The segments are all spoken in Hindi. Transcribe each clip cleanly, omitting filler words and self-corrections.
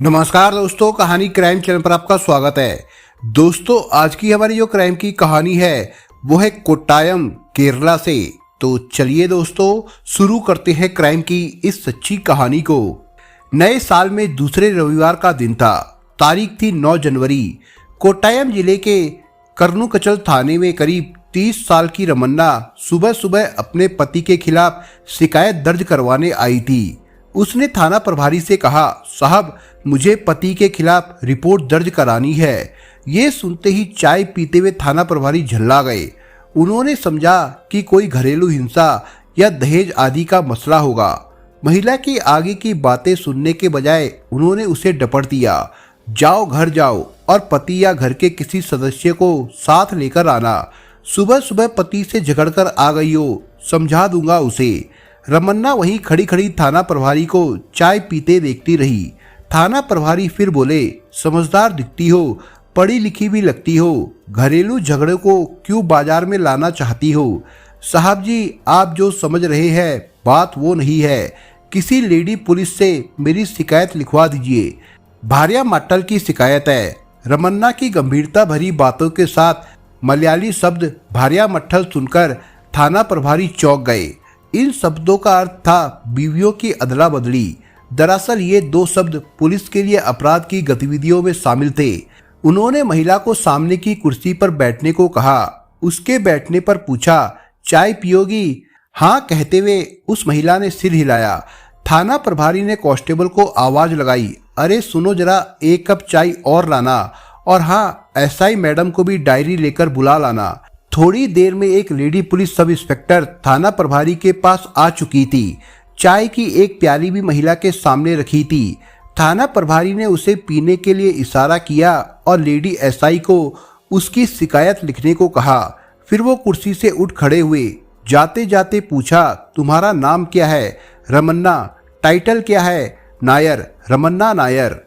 नमस्कार दोस्तों, कहानी क्राइम चैनल पर आपका स्वागत है। दोस्तों, आज की हमारी जो क्राइम की कहानी है वो है कोट्टायम केरला से। तो चलिए दोस्तों, शुरू करते हैं क्राइम की इस सच्ची कहानी को। नए साल में दूसरे रविवार का दिन था। तारीख थी 9 जनवरी। कोट्टायम जिले के कर्नुकचल थाने में करीब 30 साल की रमन्ना सुबह सुबह अपने पति के खिलाफ शिकायत दर्ज करवाने आई थी। उसने थाना प्रभारी से कहा, साहब मुझे पति के खिलाफ रिपोर्ट दर्ज करानी है। ये सुनते ही चाय पीते हुए थाना प्रभारी झल्ला गए। उन्होंने समझा कि कोई घरेलू हिंसा या दहेज आदि का मसला होगा। महिला की आगे की बातें सुनने के बजाय उन्होंने उसे डपट दिया, जाओ घर जाओ और पति या घर के किसी सदस्य को साथ लेकर आना। सुबह सुबह पति से झगड़कर आ गई हो, समझा दूंगा उसे। रमन्ना वहीं खड़ी खड़ी थाना प्रभारी को चाय पीते देखती रही। थाना प्रभारी फिर बोले, समझदार दिखती हो, पढ़ी लिखी भी लगती हो, घरेलू झगड़े को क्यों बाजार में लाना चाहती हो? साहब जी, आप जो समझ रहे हैं बात वो नहीं है। किसी लेडी पुलिस से मेरी शिकायत लिखवा दीजिए। भार्या मट्टल की शिकायत है। रमन्ना की गंभीरता भरी बातों के साथ मलयाली शब्द भार्या मट्टल सुनकर थाना प्रभारी चौंक गए। इन शब्दों का अर्थ था बीवियों की अदला बदली। दरअसल ये दो शब्द पुलिस के लिए अपराध की गतिविधियों में शामिल थे। उन्होंने महिला को सामने की कुर्सी पर बैठने को कहा। उसके बैठने पर पूछा, चाय पियोगी? हाँ कहते हुए उस महिला ने सिर हिलाया। थाना प्रभारी ने कांस्टेबल को आवाज लगाई, अरे सुनो जरा, एक कप चाय और लाना, और हाँ एसआई मैडम को भी डायरी लेकर बुला लाना। थोड़ी देर में एक लेडी पुलिस सब इंस्पेक्टर थाना प्रभारी के पास आ चुकी थी। चाय की एक प्याली भी महिला के सामने रखी थी। थाना प्रभारी ने उसे पीने के लिए इशारा किया और लेडी एसआई को उसकी शिकायत लिखने को कहा। फिर वो कुर्सी से उठ खड़े हुए। जाते जाते पूछा, तुम्हारा नाम क्या है? रमन्ना। टाइटल क्या है? नायर। रमन्ना नायर।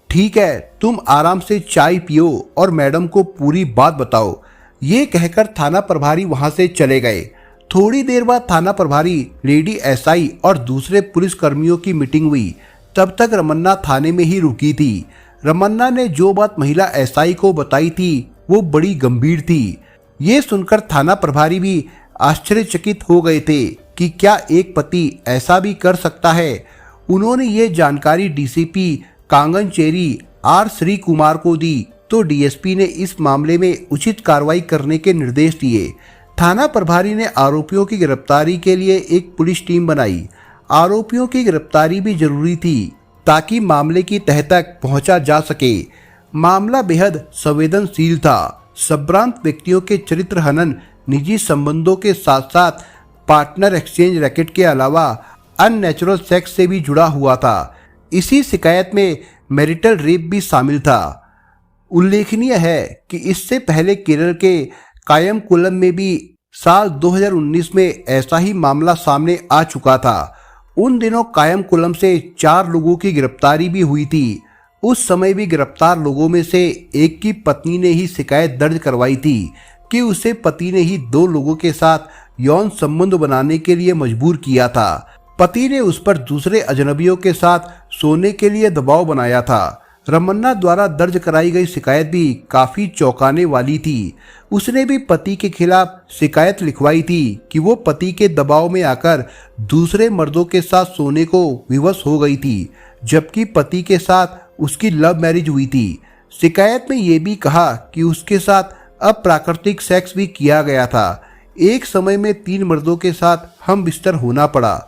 ठीक है, तुम आराम से चाय पियो और मैडम को पूरी बात बताओ। ये कहकर थाना प्रभारी वहां से चले गए। थोड़ी देर बाद थाना प्रभारी, लेडी एसआई और दूसरे पुलिस कर्मियों की मीटिंग हुई। तब तक रमन्ना थाने में ही रुकी थी। रमन्ना ने जो बात महिला एसआई को बताई थी वो बड़ी गंभीर थी। ये सुनकर थाना प्रभारी भी आश्चर्यचकित हो गए थे कि क्या एक पति ऐसा भी कर सकता है। उन्होंने ये जानकारी डीसीपी कांगनचेरी आर श्री कुमार को दी तो डीएसपी ने इस मामले में उचित कार्रवाई करने के निर्देश दिए। थाना प्रभारी ने आरोपियों की गिरफ्तारी के लिए एक पुलिस टीम बनाई। आरोपियों की गिरफ्तारी भी जरूरी थी ताकि मामले की तह तक पहुंचा जा सके। मामला बेहद संवेदनशील था। संभ्रांत व्यक्तियों के चरित्र हनन, निजी संबंधों के साथ साथ पार्टनर एक्सचेंज रैकेट के अलावा अननेचुरल सेक्स से भी जुड़ा हुआ था। इसी शिकायत में मैरिटल रेप भी शामिल था। उल्लेखनीय है कि इससे पहले केरल के कायमकुलम में भी साल 2019 में ऐसा ही मामला सामने आ चुका था। उन दिनों कायमकुलम से 4 लोगों की गिरफ्तारी भी हुई थी। उस समय भी गिरफ्तार लोगों में से एक की पत्नी ने ही शिकायत दर्ज करवाई थी कि उसे पति ने ही 2 लोगों के साथ यौन संबंध बनाने के लिए मजबूर किया था। पति ने उस पर दूसरे अजनबियों के साथ सोने के लिए दबाव बनाया था। रमन्ना द्वारा दर्ज कराई गई शिकायत भी काफी चौंकाने वाली थी। उसने भी पति के खिलाफ शिकायत लिखवाई थी कि वो पति के दबाव में आकर दूसरे मर्दों के साथ सोने को विवश हो गई थी, जबकि पति के साथ उसकी लव मैरिज हुई थी। शिकायत में ये भी कहा कि उसके साथ अप्राकृतिक सेक्स भी किया गया था। एक समय में 3 मर्दों के साथ हम बिस्तर होना पड़ा।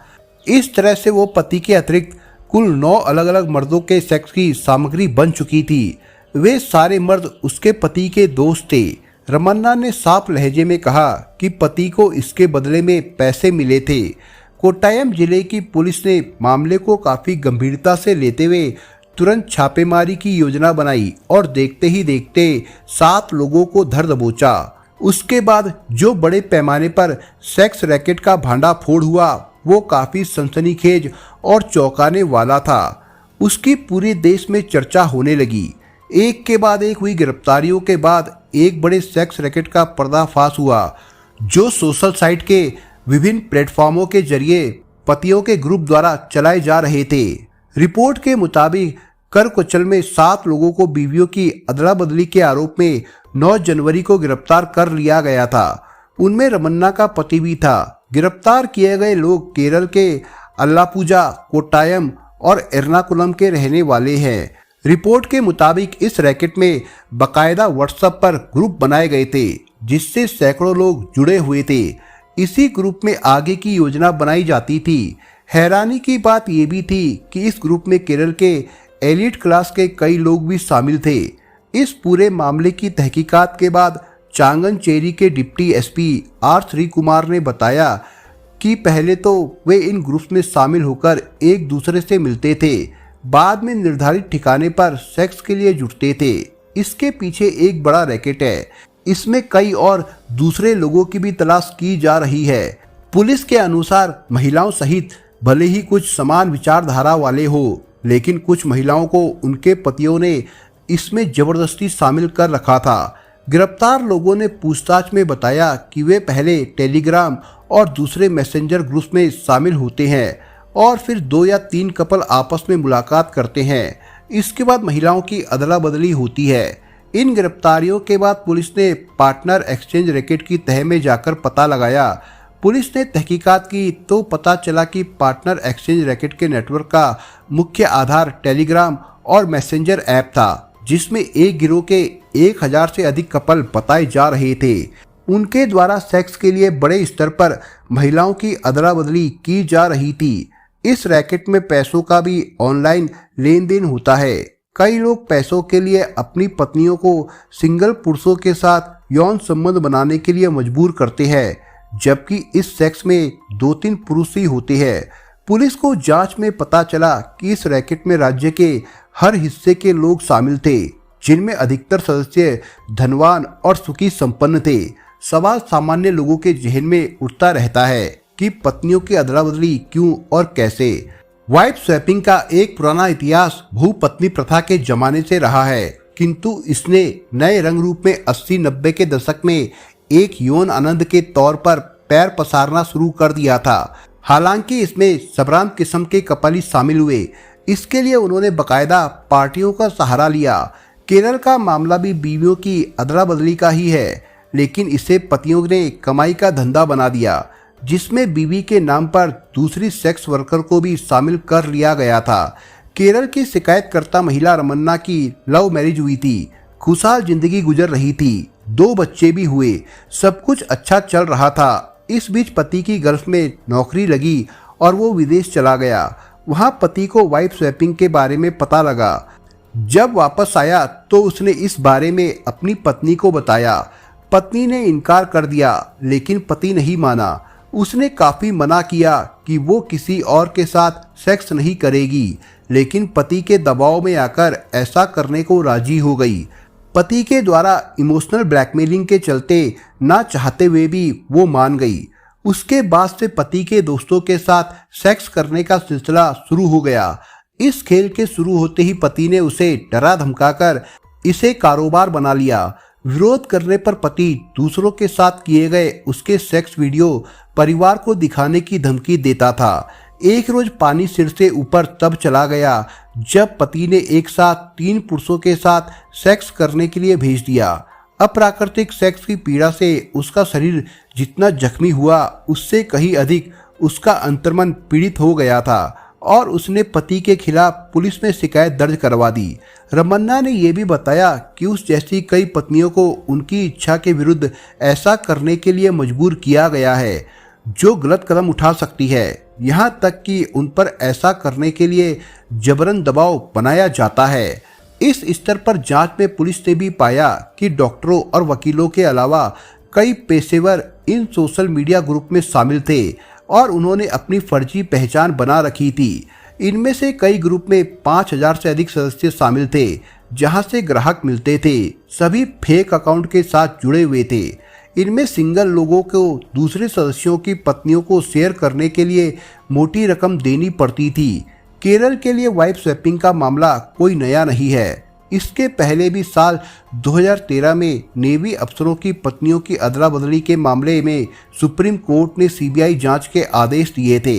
इस तरह से वो पति के अतिरिक्त कुल 9 अलग अलग मर्दों के सेक्स की सामग्री बन चुकी थी। वे सारे मर्द उसके पति के दोस्त थे। रमन्ना ने साफ लहजे में कहा कि पति को इसके बदले में पैसे मिले थे। कोट्टायम जिले की पुलिस ने मामले को काफी गंभीरता से लेते हुए तुरंत छापेमारी की योजना बनाई और देखते ही देखते 7 लोगों को धर दबोचा। उसके बाद जो बड़े पैमाने पर सेक्स रैकेट का भांडाफोड़ हुआ वो काफी सनसनीखेज और चौंकाने वाला था। उसकी पूरे देश में चर्चा होने लगी। एक के बाद एक हुई गिरफ्तारियों के बाद एक बड़े सेक्स रैकेट का पर्दाफाश हुआ जो सोशल साइट के विभिन्न प्लेटफॉर्मों के जरिए पतियों के ग्रुप द्वारा चलाए जा रहे थे। रिपोर्ट के मुताबिक कर कुचल में 7 लोगों को बीवियों की अदला बदली के आरोप में 9 जनवरी को गिरफ्तार कर लिया गया था। उनमें रमन्ना का पति भी था। गिरफ्तार किए गए लोग केरल के अल्लापुजा, कोट्टायम और एर्नाकुलम के रहने वाले हैं। रिपोर्ट के मुताबिक इस रैकेट में बकायदा व्हाट्सएप पर ग्रुप बनाए गए थे जिससे सैकड़ों लोग जुड़े हुए थे। इसी ग्रुप में आगे की योजना बनाई जाती थी। हैरानी की बात यह भी थी कि इस ग्रुप में केरल के एलिट क्लास के कई लोग भी शामिल थे। इस पूरे मामले की तहकीकात के बाद चांगनचेरी के deputy SP R Shri Kumar ने बताया कि पहले तो वे इन ग्रुप्स में शामिल होकर एक दूसरे से मिलते थे, बाद में निर्धारित ठिकाने पर सेक्स के लिए जुटते थे। इसके पीछे एक बड़ा रैकेट है। इसमें कई और दूसरे लोगों की भी तलाश की जा रही है। पुलिस के अनुसार महिलाओं सहित भले ही कुछ समान विचारधारा वाले हो, लेकिन कुछ महिलाओं को उनके पतियों ने इसमें जबरदस्ती शामिल कर रखा था। गिरफ्तार लोगों ने पूछताछ में बताया कि वे पहले टेलीग्राम और दूसरे मैसेंजर ग्रुप्स में शामिल होते हैं और फिर 2 या 3 कपल आपस में मुलाकात करते हैं। इसके बाद महिलाओं की अदला बदली होती है। इन गिरफ्तारियों के बाद पुलिस ने पार्टनर एक्सचेंज रैकेट की तह में जाकर पता लगाया। पुलिस ने तहकीकात की तो पता चला कि पार्टनर एक्सचेंज रैकेट के नेटवर्क का मुख्य आधार टेलीग्राम और मैसेंजर ऐप था, जिसमें एक गिरोह के 1000 से अधिक कपल बताए जा रहे थे। उनके द्वारा सेक्स के लिए बड़े स्तर पर महिलाओं की अदला बदली की जा रही थी। इस रैकेट में पैसों का भी ऑनलाइन लेन देन होता है। कई लोग पैसों के लिए अपनी पत्नियों को सिंगल पुरुषों के साथ यौन संबंध बनाने के लिए मजबूर करते हैं, जबकि इस सेक्स में 2-3 पुरुष ही होते हैं। पुलिस को जांच में पता चला कि इस रैकेट में राज्य के हर हिस्से के लोग शामिल थे, जिनमें अधिकतर सदस्य धनवान और सुखी संपन्न थे। सवाल सामान्य लोगों के जहन में उठता रहता है कि पत्नियों की अदला बदली क्यों और कैसे। वाइफ स्वैपिंग का एक पुराना इतिहास भूपत्नी प्रथा के जमाने से रहा है, किंतु इसने नए रंग रूप में 80-90 के दशक में एक यौन आनंद के तौर पर पैर पसारना शुरू कर दिया था। हालांकि इसमें सबरान किस्म के कपल ही शामिल हुए। इसके लिए उन्होंने बकायदा पार्टियों का सहारा लिया। केरल का मामला भी बीवियों की अदला बदली का ही है, लेकिन इसे पतियों ने कमाई का धंधा बना दिया, जिसमें बीवी के नाम पर दूसरी सेक्स वर्कर को भी शामिल कर लिया गया था। केरल की शिकायतकर्ता महिला रमन्ना की लव मैरिज हुई थी। खुशहाल जिंदगी गुजर रही थी। 2 बच्चे भी हुए। सब कुछ अच्छा चल रहा था। इस बीच पति की गल्फ में नौकरी लगी और वो विदेश चला गया। वहां पति को वाइफ स्वैपिंग के बारे में पता लगा। जब वापस आया तो उसने इस बारे में अपनी पत्नी को बताया। पत्नी ने इनकार कर दिया, लेकिन पति नहीं माना। उसने काफी मना किया कि वो किसी और के साथ सेक्स नहीं करेगी, लेकिन पति के दबाव में आकर ऐसा करने को राजी हो गई। पति के द्वारा इमोशनल ब्लैकमेलिंग के चलते ना चाहते हुए भी वो मान गई। उसके बाद से पति के दोस्तों के साथ सेक्स करने का सिलसिला शुरू हो गया। इस खेल के शुरू होते ही पति ने उसे डरा धमकाकर इसे कारोबार बना लिया। विरोध करने पर पति दूसरों के साथ किए गए उसके सेक्स वीडियो परिवार को दिखाने की धमकी देता था। एक रोज पानी सिर से ऊपर तब चला गया जब पति ने एक साथ 3 पुरुषों के साथ सेक्स करने के लिए भेज दिया। अप्राकृतिक सेक्स की पीड़ा से उसका शरीर जितना जख्मी हुआ, उससे कहीं अधिक उसका अंतर्मन पीड़ित हो गया था और उसने पति के खिलाफ पुलिस में शिकायत दर्ज करवा दी। रमन्ना ने यह भी बताया कि उस जैसी कई पत्नियों को उनकी इच्छा के विरुद्ध ऐसा करने के लिए मजबूर किया गया है, जो गलत कदम उठा सकती है। यहाँ तक कि उन पर ऐसा करने के लिए जबरन दबाव बनाया जाता है। इस स्तर पर जांच में पुलिस ने भी पाया कि डॉक्टरों और वकीलों के अलावा कई पेशेवर इन सोशल मीडिया ग्रुप में शामिल थे और उन्होंने अपनी फर्जी पहचान बना रखी थी। इनमें से कई ग्रुप में 5000 से अधिक सदस्य शामिल थे, जहां से ग्राहक मिलते थे। सभी फेक अकाउंट के साथ जुड़े हुए थे। इनमें सिंगल लोगों को दूसरे सदस्यों की पत्नियों को शेयर करने के लिए मोटी रकम देनी पड़ती थी। केरल के लिए वाइफ स्वैपिंग का मामला कोई नया नहीं है। इसके पहले भी साल 2013 में नेवी अफसरों की पत्नियों की अदला बदली के मामले में सुप्रीम कोर्ट ने सीबीआई जांच के आदेश दिए थे।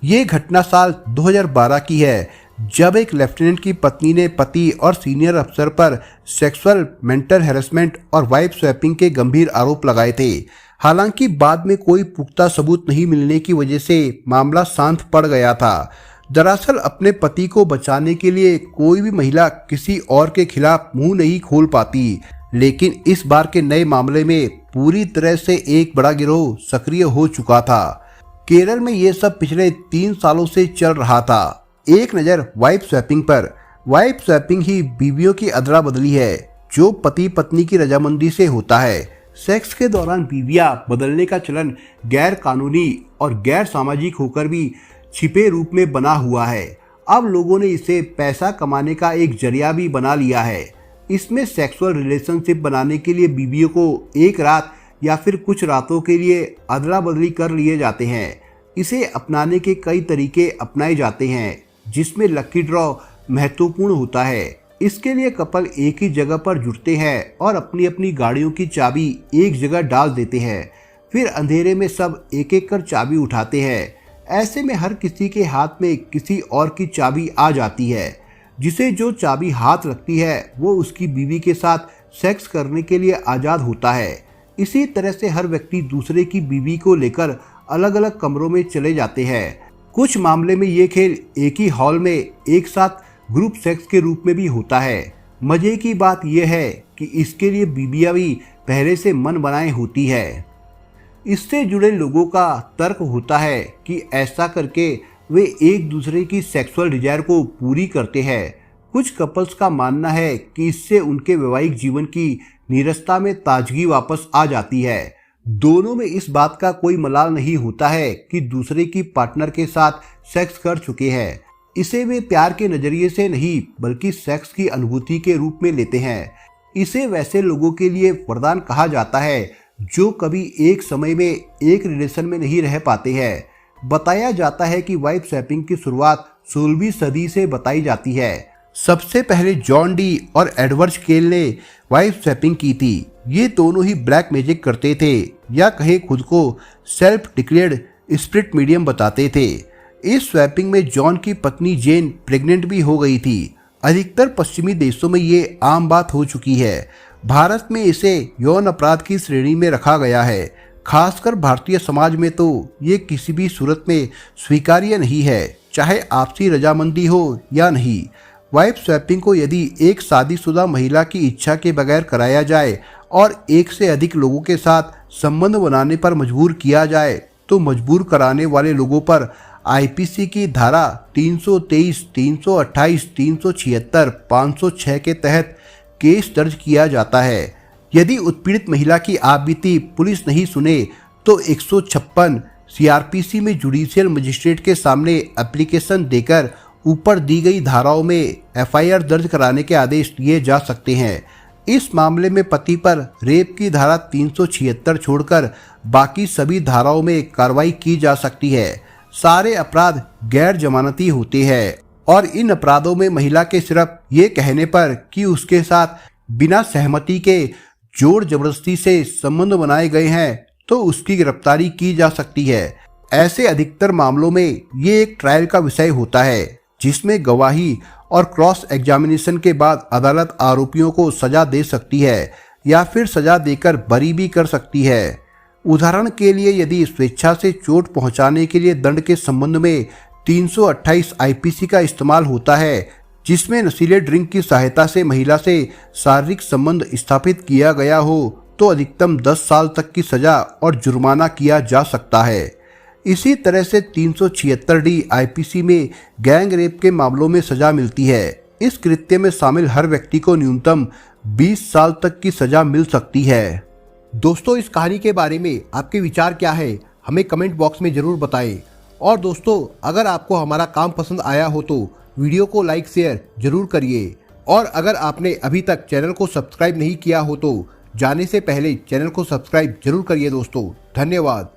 ये घटना साल 2012 की है, जब एक लेफ्टिनेंट की पत्नी ने पति और सीनियर अफसर पर सेक्सुअल, मेंटल हैरेसमेंट और वाइफ स्वैपिंग के गंभीर आरोप लगाए थे। हालांकि बाद में कोई पुख्ता सबूत नहीं मिलने की वजह से मामला शांत पड़ गया था। दरअसल अपने पति को बचाने के लिए कोई भी महिला किसी और के खिलाफ मुंह नहीं खोल पाती, लेकिन इस बार के नए मामले में पूरी तरह से एक बड़ा गिरोह सक्रिय हो चुका था। केरल में ये सब पिछले 3 सालों से चल रहा था। एक नज़र वाइफ स्वैपिंग पर। वाइफ स्वैपिंग ही बीवियों की अदला बदली है, जो पति पत्नी की रजामंदी से होता है। सेक्स के दौरान बीवियां बदलने का चलन गैर कानूनी और गैर सामाजिक होकर भी छिपे रूप में बना हुआ है। अब लोगों ने इसे पैसा कमाने का एक जरिया भी बना लिया है। इसमें सेक्सुअल रिलेशनशिप बनाने के लिए बीवियों को एक रात या फिर कुछ रातों के लिए अदला बदली कर लिए जाते हैं। इसे अपनाने के कई तरीके अपनाए जाते हैं, जिसमें लकी ड्रॉ महत्वपूर्ण होता है। इसके लिए कपल एक ही जगह पर जुटते हैं और अपनी अपनी गाड़ियों की चाबी एक जगह डाल देते हैं। फिर अंधेरे में सब एक एक कर चाबी उठाते हैं। ऐसे में हर किसी के हाथ में किसी और की चाबी आ जाती है। जिसे जो चाबी हाथ लगती है वो उसकी बीवी के साथ सेक्स करने के लिए आज़ाद होता है। इसी तरह से हर व्यक्ति दूसरे की बीवी को लेकर अलग अलग कमरों में चले जाते हैं। कुछ मामले में ये खेल एक ही हॉल में एक साथ ग्रुप सेक्स के रूप में भी होता है। मजे की बात यह है कि इसके लिए बीवियां भी पहले से मन बनाए होती है। इससे जुड़े लोगों का तर्क होता है कि ऐसा करके वे एक दूसरे की सेक्सुअल डिजायर को पूरी करते हैं। कुछ कपल्स का मानना है कि इससे उनके वैवाहिक जीवन की नीरसता में ताजगी वापस आ जाती है। दोनों में इस बात का कोई मलाल नहीं होता है कि दूसरे की पार्टनर के साथ सेक्स कर चुके हैं। इसे वे प्यार के नजरिए से नहीं बल्कि सेक्स की अनुभूति के रूप में लेते हैं। इसे वैसे लोगों के लिए वरदान कहा जाता है जो कभी एक समय में एक रिलेशन में नहीं रह पाते हैं। बताया जाता है कि वाइफ स्वैपिंग की शुरुआत 16वीं सदी से बताई जाती है। सबसे पहले जॉन डी और एडवर्ड स्केल ने वाइफ स्वैपिंग की थी। ये दोनों ही ब्लैक मैजिक करते थे, या कहे खुद को सेल्फ डिक्लेयर्ड स्पिरिट मीडियम बताते थे। इस स्वैपिंग में जॉन की पत्नी जेन प्रेग्नेंट भी हो गई थी। अधिकतर पश्चिमी देशों में ये आम बात हो चुकी है। भारत में इसे यौन अपराध की श्रेणी में रखा गया है। खासकर भारतीय समाज में तो ये किसी भी सूरत में स्वीकार्य नहीं है, चाहे आपसी रजामंदी हो या नहीं। वाइफ स्वैपिंग को यदि एक शादीशुदा महिला की इच्छा के बगैर कराया जाए और एक से अधिक लोगों के साथ संबंध बनाने पर मजबूर किया जाए तो मजबूर कराने वाले लोगों पर आईपीसी की धारा 323, 328, 376, 506 के तहत केस दर्ज किया जाता है। यदि उत्पीड़ित महिला की आपबीती पुलिस नहीं सुने तो 156 सीआरपीसी में जुडिशियल मजिस्ट्रेट के सामने एप्लीकेशन देकर ऊपर दी गई धाराओं में एफआईआर दर्ज कराने के आदेश दिए जा सकते हैं। इस मामले में पति पर रेप की धारा 376 छोड़कर बाकी सभी धाराओं में कार्रवाई की जा सकती है। सारे अपराध गैर जमानती होते हैं और इन अपराधों में महिला के सिर्फ ये कहने पर कि उसके साथ बिना सहमति के जोर जबरदस्ती से संबंध बनाए गए हैं तो उसकी गिरफ्तारी की जा सकती है। ऐसे अधिकतर मामलों में ये एक ट्रायल का विषय होता है, जिसमें गवाही और क्रॉस एग्जामिनेशन के बाद अदालत आरोपियों को सजा दे सकती है या फिर सजा देकर बरी भी कर सकती है। उदाहरण के लिए यदि स्वेच्छा से चोट पहुंचाने के लिए दंड के संबंध में 328 आईपीसी का इस्तेमाल होता है, जिसमें नशीले ड्रिंक की सहायता से महिला से शारीरिक संबंध स्थापित किया गया हो, तो अधिकतम 10 साल तक की सजा और जुर्माना किया जा सकता है। इसी तरह से 376 डी आईपीसी में गैंग रेप के मामलों में सजा मिलती है। इस कृत्य में शामिल हर व्यक्ति को न्यूनतम 20 साल तक की सजा मिल सकती है। दोस्तों, इस कहानी के बारे में आपके विचार क्या है, हमें कमेंट बॉक्स में जरूर बताएं। और दोस्तों, अगर आपको हमारा काम पसंद आया हो तो वीडियो को लाइक शेयर जरूर करिए। और अगर आपने अभी तक चैनल को सब्सक्राइब नहीं किया हो तो जाने से पहले चैनल को सब्सक्राइब जरूर करिए। दोस्तों, धन्यवाद।